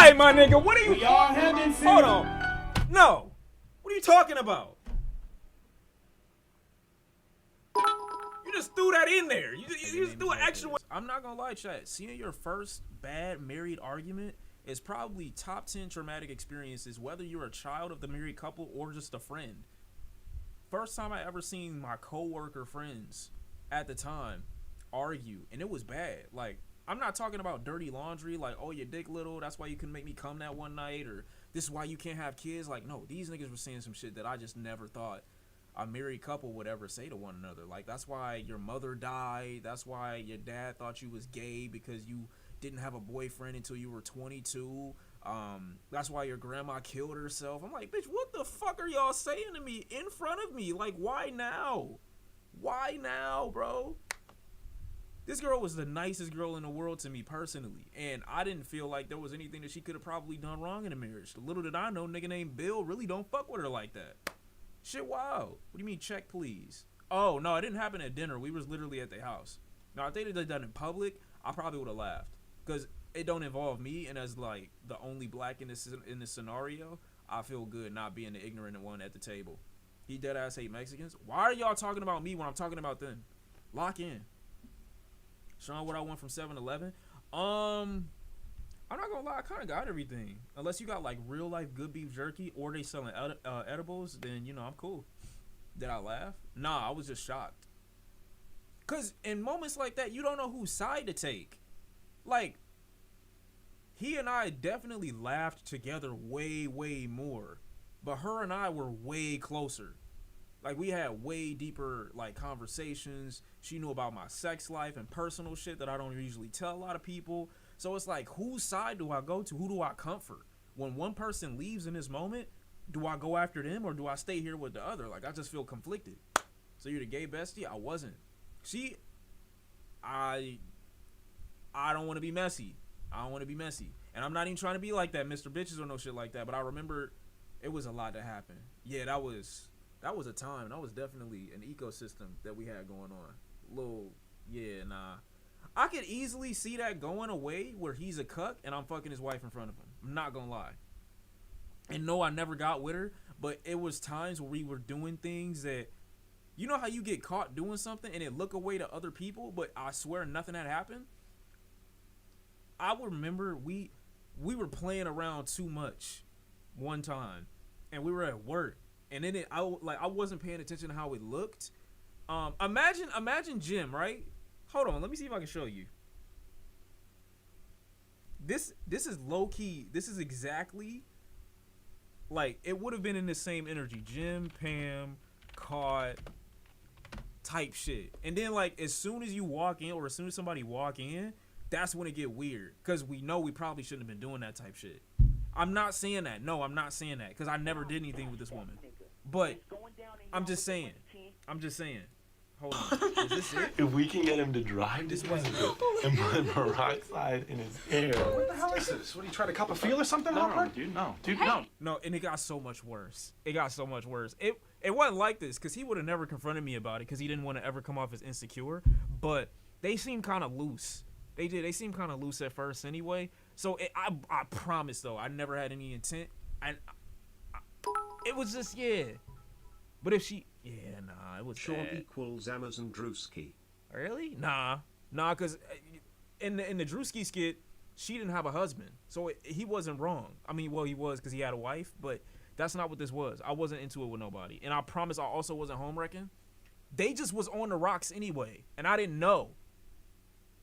Why, my nigga? What are you? We all have been seen. Hold on. No. What are you talking about? You just threw that in there. You just threw an extra one. I'm not gonna lie, chat. Seeing your first bad married argument is probably top 10 traumatic experiences, whether you're a child of the married couple or just a friend. First time I ever seen my coworker friends at the time argue, and it was bad. Like, I'm not talking about dirty laundry, like, oh, your dick little, that's why you couldn't make me come that one night, or this is why you can't have kids. Like, no, these niggas were saying some shit that I just never thought a married couple would ever say to one another. Like, that's why your mother died. That's why your dad thought you was gay because you didn't have a boyfriend until you were 22. That's why your grandma killed herself. I'm like, bitch, what the fuck are y'all saying to me in front of me? Like, why now? Why now, bro? This girl was the nicest girl in the world to me personally, and I didn't feel like there was anything that she could have probably done wrong in a marriage. Little did I know, nigga named Bill really don't fuck with her like that. Shit, wow. What do you mean, check, please? Oh, no, it didn't happen at dinner. We was literally at their house. Now, if they did that in public, I probably would have laughed, because it don't involve me, and as, like, the only black in this scenario, I feel good not being the ignorant one at the table. He dead ass hate Mexicans. Why are y'all talking about me when I'm talking about them? Lock in. Sean, what I want from 7-Eleven? I'm not gonna lie, I kind of got everything. Unless you got like real life good beef jerky or they selling edibles, then you know I'm cool. Did I laugh? Nah, I was just shocked. Cause in moments like that, you don't know whose side to take. Like, he and I definitely laughed together way, way more, but her and I were way closer. Like, we had way deeper, like, conversations. She knew about my sex life and personal shit that I don't usually tell a lot of people. So it's like, whose side do I go to? Who do I comfort? When one person leaves in this moment, do I go after them or do I stay here with the other? Like, I just feel conflicted. So you're the gay bestie? I wasn't. I don't want to be messy. I don't want to be messy. And I'm not even trying to be like that, Mr. Bitches or no shit like that. But I remember it was a lot that happened. Yeah, that was a time. That was definitely an ecosystem that we had going on. I could easily see that going away where he's a cuck and I'm fucking his wife in front of him. I'm not gonna lie. And no, I never got with her, but it was times where we were doing things that, you know how you get caught doing something and it look away to other people, but I swear nothing had happened? I would remember we were playing around too much one time and we were at work. And then I wasn't paying attention to how it looked. Imagine Jim, right? Hold on, let me see if I can show you. This is low key. This is exactly like it would have been in the same energy. Jim, Pam, caught type shit. And then like as soon as you walk in or as soon as somebody walk in, that's when it get weird. Cause we know we probably shouldn't have been doing that type shit. I'm not saying that. No, I'm not saying that. Cause I never did anything with this woman. But I'm just saying. Hold on. Is this it? If we can get him to drive this way and put peroxide in his hair. What the hell is this? What, are you trying to cop a feel or something? No, dude, no. No, and it got so much worse. It wasn't like this because he would have never confronted me about it because he didn't want to ever come off as insecure. But they seemed kind of loose. They did. They seemed kind of loose at first anyway. So I promise though, I never had any intent. It was just, yeah. But if she, it was Sean bad. equals Amazon Drewski. Really? Nah, because in the Drewski skit, she didn't have a husband, so he wasn't wrong. I mean, well, he was because he had a wife, but that's not what this was. I wasn't into it with nobody, and I promise I also wasn't home wrecking. They just was on the rocks anyway, and I didn't know.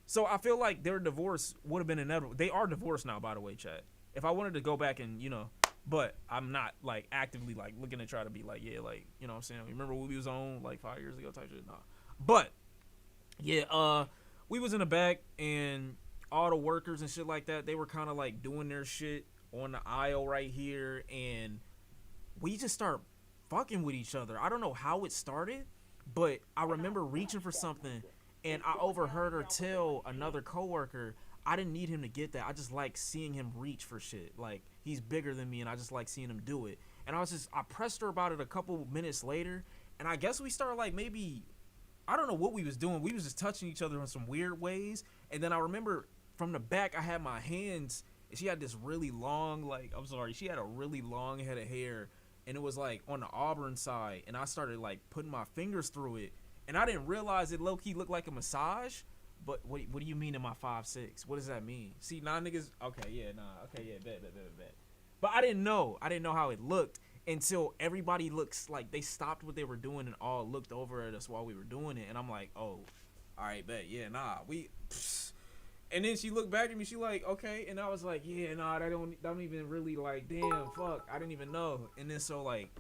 So I feel like their divorce would have been inevitable. They are divorced now, by the way, Chad. If I wanted to go back and, but I'm not like actively like looking to try to be like, yeah, like, you know what I'm saying? Remember what we was on like 5 years ago type shit? Nah. But yeah, we was in the back and all the workers and shit like that, they were kind of like doing their shit on the aisle right here, and we just start fucking with each other. I don't know how it started, but I remember reaching for something and I overheard her tell another coworker, I didn't need him to get that. I just like seeing him reach for shit. Like, he's bigger than me and I just like seeing him do it. And I pressed her about it a couple minutes later, and I guess we started like maybe, I don't know what we was doing. We was just touching each other in some weird ways. And then I remember from the back, I had my hands she had this really long, like, I'm sorry, she had a really long head of hair, and it was like on the auburn side, and I started like putting my fingers through it, and I didn't realize it low-key looked like a massage. But what do you mean in my 5'6"? What does that mean? See, niggas, bet. But I didn't know how it looked until everybody looks like they stopped what they were doing and all looked over at us while we were doing it, and I'm like, oh, all right, bet, yeah, nah, we. Pfft. And then she looked back at me. She like, okay, and I was like, yeah, nah, that don't even really like, damn, fuck, I didn't even know. And then so like,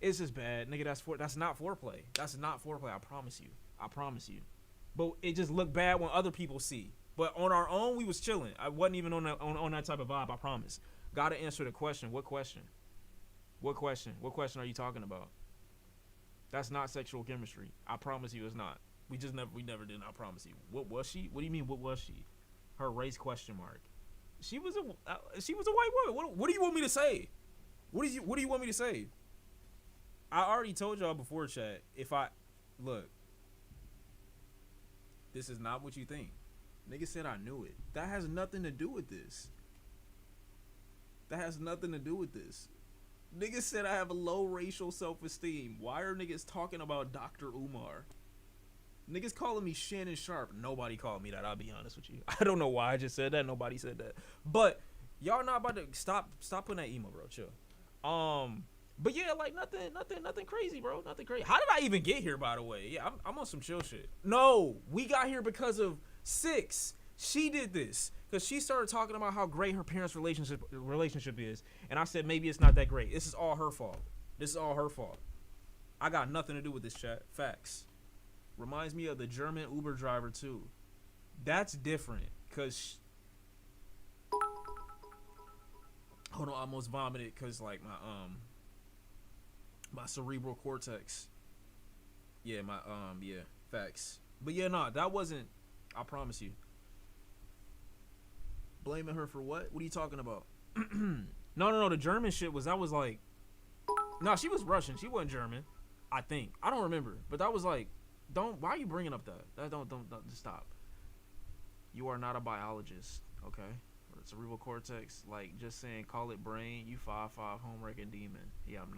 it's just bad, nigga. That's not foreplay. That's not foreplay. I promise you. But it just looked bad when other people see. But on our own, we was chilling. I wasn't even on that type of vibe. I promise. Gotta answer the question. What question? What question are you talking about? That's not sexual chemistry. I promise you, it's not. We never did. I promise you. What was she? What do you mean? What was she? Her race question mark. She was a white woman. What do you want me to say? What do you want me to say? I already told y'all before, chat. Look, this is not what you think. Nigga said I knew it. That has nothing to do with this. Niggas said I have a low racial self-esteem. Why are niggas talking about Dr. Umar? Niggas calling me Shannon Sharp. Nobody called me that, I'll be honest with you. I don't know why I just said that. Nobody said that. But y'all not about to stop putting that emo, bro. Chill. But yeah, like nothing crazy, bro. Nothing crazy. How did I even get here, by the way? Yeah, I'm on some chill shit. No, we got here because of Six. She did this because she started talking about how great her parents' relationship is, and I said maybe it's not that great. This is all her fault. I got nothing to do with this, chat. Facts. Reminds me of the German Uber driver too. That's different, cause hold on, I almost vomited cause like my cerebral cortex. Yeah, facts. But yeah, nah, that wasn't. I promise you. Blaming her for what? What are you talking about? No. The German shit was like. No, she was Russian. She wasn't German. I think. I don't remember. But that was like. Why are you bringing up that? Don't just stop. You are not a biologist, okay? Cerebral cortex, like just saying, call it brain. You 5'5" homewrecking demon. Yeah, I'm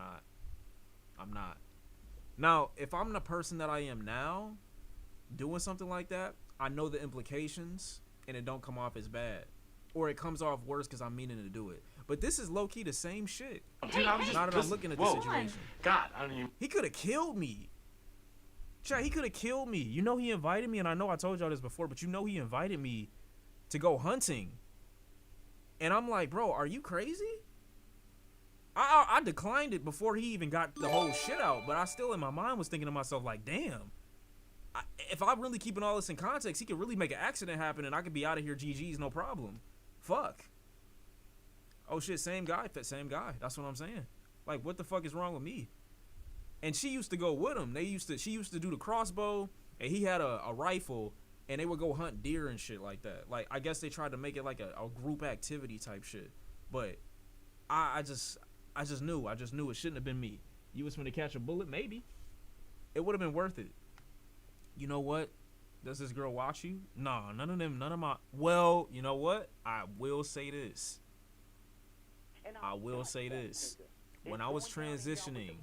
not. Now, if I'm the person that I am now, doing something like that, I know the implications, and it don't come off as bad, or it comes off worse because I'm meaning to do it. But this is low key the same shit. Dude, now that I'm looking at the situation, God, I don't even. He could have killed me. Chat, he could have killed me. You know he invited me, and I know I told y'all this before, but you know he invited me to go hunting. And I'm like, bro, are you crazy? I declined it before he even got the whole shit out, but I still in my mind was thinking to myself, like, damn. If I'm really keeping all this in context, he could really make an accident happen, and I could be out of here GG's, no problem. Fuck. Oh, shit, same guy. That's what I'm saying. Like, what the fuck is wrong with me? And she used to go with him. She used to do the crossbow, and he had a rifle, and they would go hunt deer and shit like that. Like, I guess they tried to make it like a group activity type shit. But I just knew it shouldn't have been me. You was gonna catch a bullet, maybe. It would have been worth it. You know what? Does this girl watch you? Nah, none of my. Well, you know what? I will say this. When I was transitioning,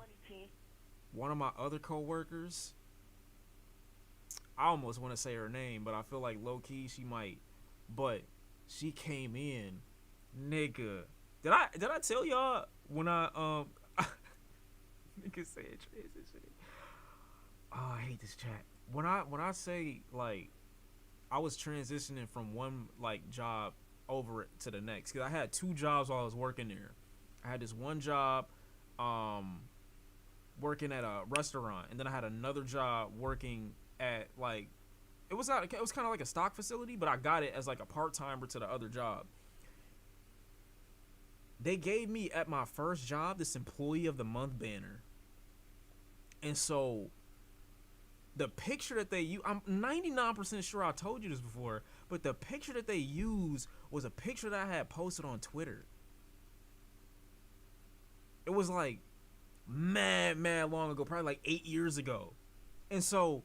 one of my other coworkers, I almost want to say her name, but I feel like low key she might. But she came in, nigga. Did I tell y'all when I nigga said transitioning? Oh, I hate this chat. When I say like I was transitioning from one like job over to the next, because I had two jobs while I was working there. I had this one job working at a restaurant, and then I had another job working at like it was kind of like a stock facility, but I got it as like a part-timer to the other job. They gave me at my first job this employee of the month banner. And so the picture that they use, I'm 99% sure I told you this before, but the picture that they used was a picture that I had posted on Twitter. It was like mad long ago, probably like 8 years ago. And so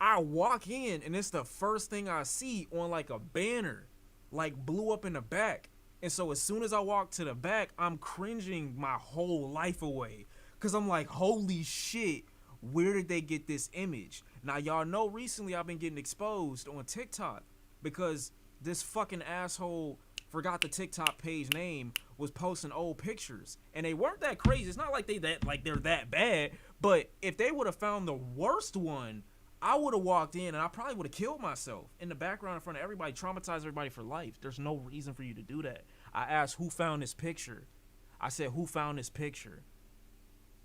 I walk in and it's the first thing I see on like a banner, like blew up in the back. And so as soon as I walk to the back, I'm cringing my whole life away. Cause I'm like, holy shit, where did they get this image? Now y'all know recently I've been getting exposed on TikTok because this fucking asshole forgot the TikTok page name was posting old pictures. And they weren't that crazy. It's not like they're that bad. But if they would have found the worst one, I would have walked in and I probably would have killed myself in the background in front of everybody, traumatized everybody for life. There's no reason for you to do that. I asked who found this picture. I said, who found this picture?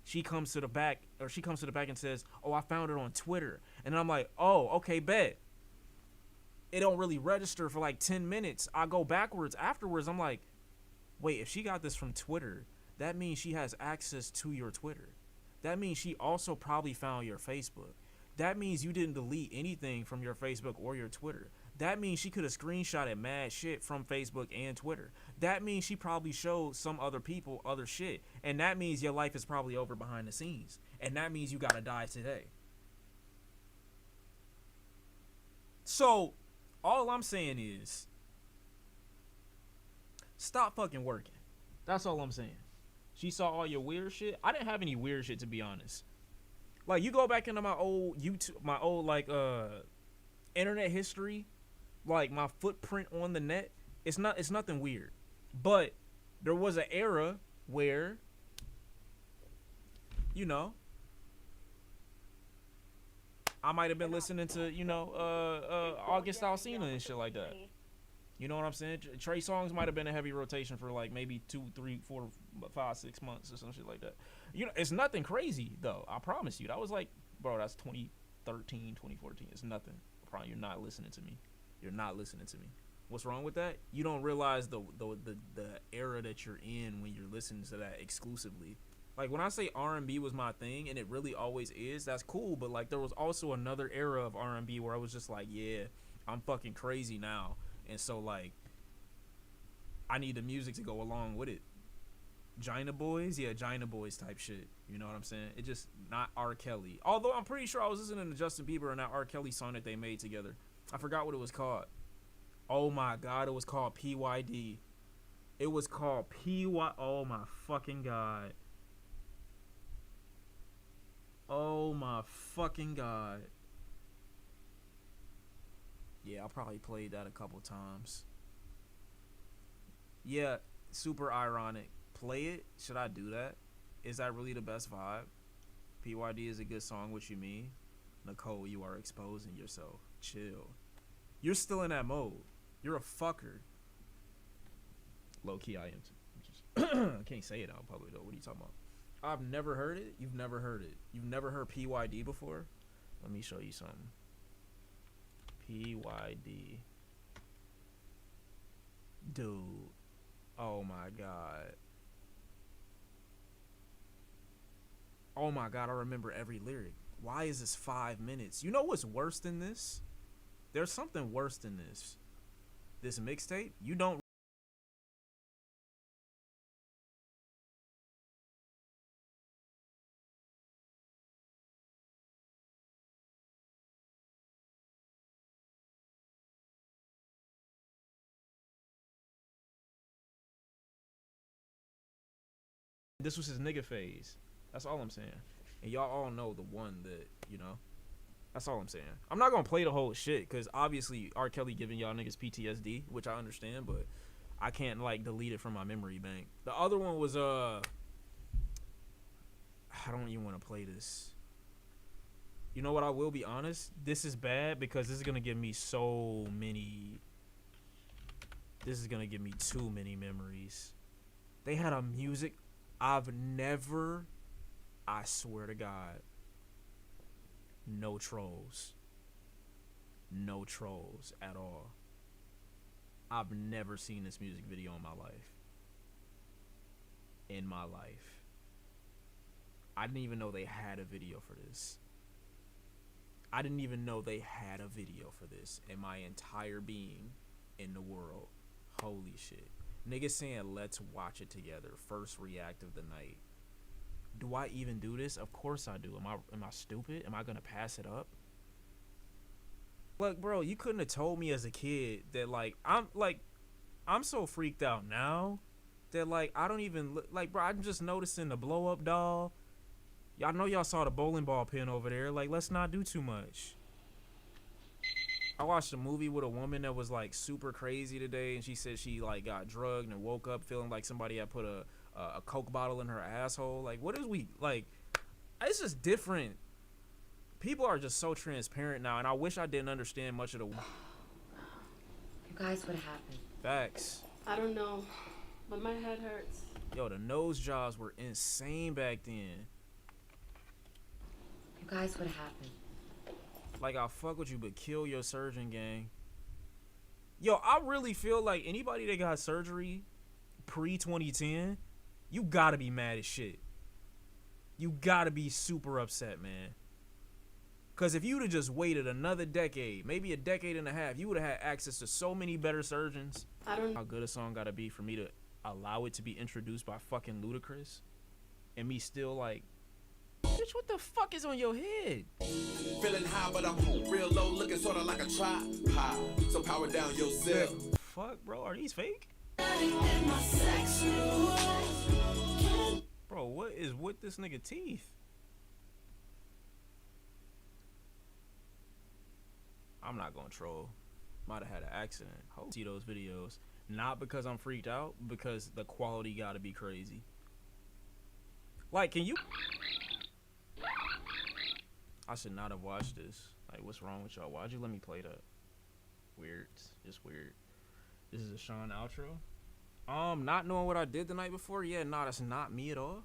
She comes to the back and says, oh, I found it on Twitter. And I'm like, oh, okay, bet. It don't really register for like 10 minutes. I go backwards afterwards. I'm like, wait, if she got this from Twitter, that means she has access to your Twitter. That means she also probably found your Facebook. That means you didn't delete anything from your Facebook or your Twitter. That means she could have screenshotted mad shit from Facebook and Twitter. That means she probably showed some other people other shit. And that means your life is probably over behind the scenes. And that means you gotta die today. So, all I'm saying is, stop fucking working. That's all I'm saying. She saw all your weird shit. I didn't have any weird shit, to be honest. Like, you go back into my old YouTube, my old, like, internet history, like, my footprint on the net, it's nothing weird. But there was an era where, you know, I might have been listening to, you know, August Alsina and shit like that. You know what I'm saying? Trey songs might have been a heavy rotation for like maybe 2, 3, 4, 5, 6 months or some shit like that. You know, it's nothing crazy though. I promise you. That was like, bro, that's 2013, 2014. It's nothing. Probably you're not listening to me. You're not listening to me. What's wrong with that? You don't realize the era that you're in when you're listening to that exclusively. Like when I say R&B was my thing, and it really always is, that's cool. But like there was also another era of R&B where I was just like, yeah, I'm fucking crazy now. And so, like, I need the music to go along with it. Gina Boys? Yeah, Gina Boys type shit. You know what I'm saying? It just not R. Kelly. Although I'm pretty sure I was listening to Justin Bieber and that R. Kelly song that they made together. I forgot what it was called. Oh, my God. It was called PYD. It was called PY. Oh, my fucking God. Oh, my fucking God. Yeah, I probably played that a couple times. Yeah, super ironic. Play it? Should I do that? Is that really the best vibe? PYD is a good song, what you mean? Nicole, you are exposing yourself. Chill. You're still in that mode. You're a fucker. Low-key, I am too. I can't say it out in public, though. What are you talking about? I've never heard it. You've never heard it. You've never heard PYD before? Let me show you something. PYD. Dude. Oh my God. Oh my God, I remember every lyric. Why is this 5 minutes? You know what's worse than this? There's something worse than this. This mixtape, you don't. This was his nigga phase. That's all I'm saying. And y'all all know the one that, you know. That's all I'm saying. I'm not gonna play the whole shit because obviously R. Kelly giving y'all niggas PTSD, which I understand, but I can't like delete it from my memory bank. The other one was I don't even want to play this. You know what? I will be honest. This is bad because this is gonna give me so many. This is gonna give me too many memories. They had a music. I've never, I swear to God, no trolls. No trolls at all. I've never seen this music video in my life. In my life. I didn't even know they had a video for this. I didn't even know they had a video for this in my entire being in the world. Holy shit. Niggas saying, let's watch it together. First react of the night. Do I even do this? Of course I do. Am I stupid? Am I gonna pass it up? Look, bro, you couldn't have told me as a kid that I'm I'm so freaked out now that like I don't even like, bro. I'm just noticing the blow up doll. Y'all know y'all saw the bowling ball pin over there. Like, let's not do too much. I watched a movie with a woman that was like super crazy today, and she said she like got drugged and woke up feeling like somebody had put a Coke bottle in her asshole. Like, what is we like? It's just different. People are just so transparent now, and I wish I didn't understand much of the. You guys, what happened? Facts. I don't know, but my head hurts. Yo, the nose jobs were insane back then. You guys, what happened? Like, I'll fuck with you, but kill your surgeon, gang. Yo, I really feel like anybody that got surgery pre-2010, you gotta be mad as shit. You gotta be super upset, man. Because if you'd have just waited another decade, maybe a decade and a half, you would have had access to so many better surgeons. I don't know how good a song gotta be for me to allow it to be introduced by fucking Ludacris. And me still like, bitch, what the fuck is on your head? Feeling high, but I'm real low, looking sort of like a tripod. So power down yourself. Fuck, bro, are these fake? Bro, what is with this nigga teeth? I'm not gonna troll. Might have had an accident. Hope see those videos. Not because I'm freaked out, because the quality gotta be crazy. Like, can you? I should not have watched this. Like, what's wrong with y'all? Why'd you let me play that? Weird. Just weird. This is a Sean outro. Not knowing what I did the night before? Yeah, nah, that's not me at all.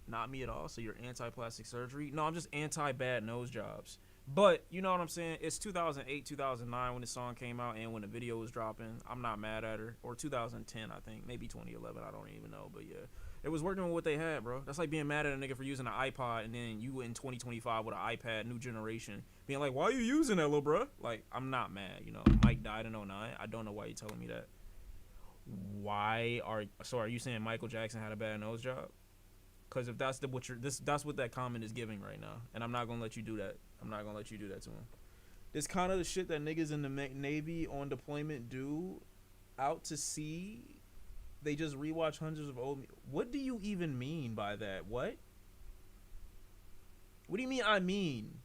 Not me at all. So you're anti-plastic surgery? No, I'm just anti-bad nose jobs. But, you know what I'm saying? It's 2008, 2009 when the song came out and when the video was dropping. I'm not mad at her. Or 2010, I think. Maybe 2011. I don't even know. But, yeah. It was working with what they had, bro. That's like being mad at a nigga for using an iPod and then you in 2025 with an iPad, new generation, being like, why are you using that, little bro? Like, I'm not mad, you know. Mike died in 09. I don't know why you're telling me that. Are you saying Michael Jackson had a bad nose job? Because if that's that's what that comment is giving right now. And I'm not going to let you do that. I'm not going to let you do that to him. This kind of the shit that niggas in the Navy on deployment do out to sea. They just rewatch hundreds of old. What do you even mean by that? What? What do you mean? I mean,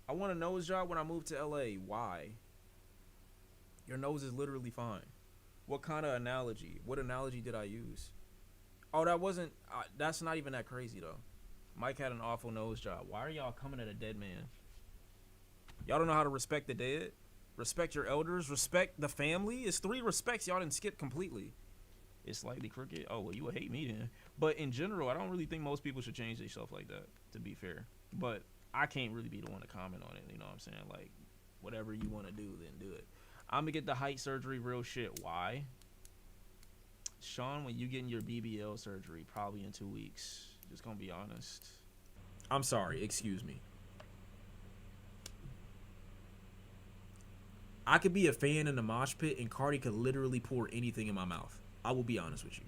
I want a nose job when I moved to LA. Why? Your nose is literally fine. What kind of analogy? What analogy did I use? Oh, that wasn't. That's not even that crazy though. Mike had an awful nose job. Why are y'all coming at a dead man? Y'all don't know how to respect the dead? Respect your elders. Respect the family. It's 3 respects y'all didn't skip completely. It's slightly crooked. Oh, well, you would hate me then. But in general, I don't really think most people should change themselves like that, to be fair. But I can't really be the one to comment on it. You know what I'm saying? Like, whatever you want to do, then do it. I'm going to get the height surgery, real shit. Why? Sean, when you getting your BBL surgery, probably in 2 weeks. Just going to be honest. I'm sorry. Excuse me. I could be a fan in the mosh pit and Cardi could literally pour anything in my mouth. I will be honest with you.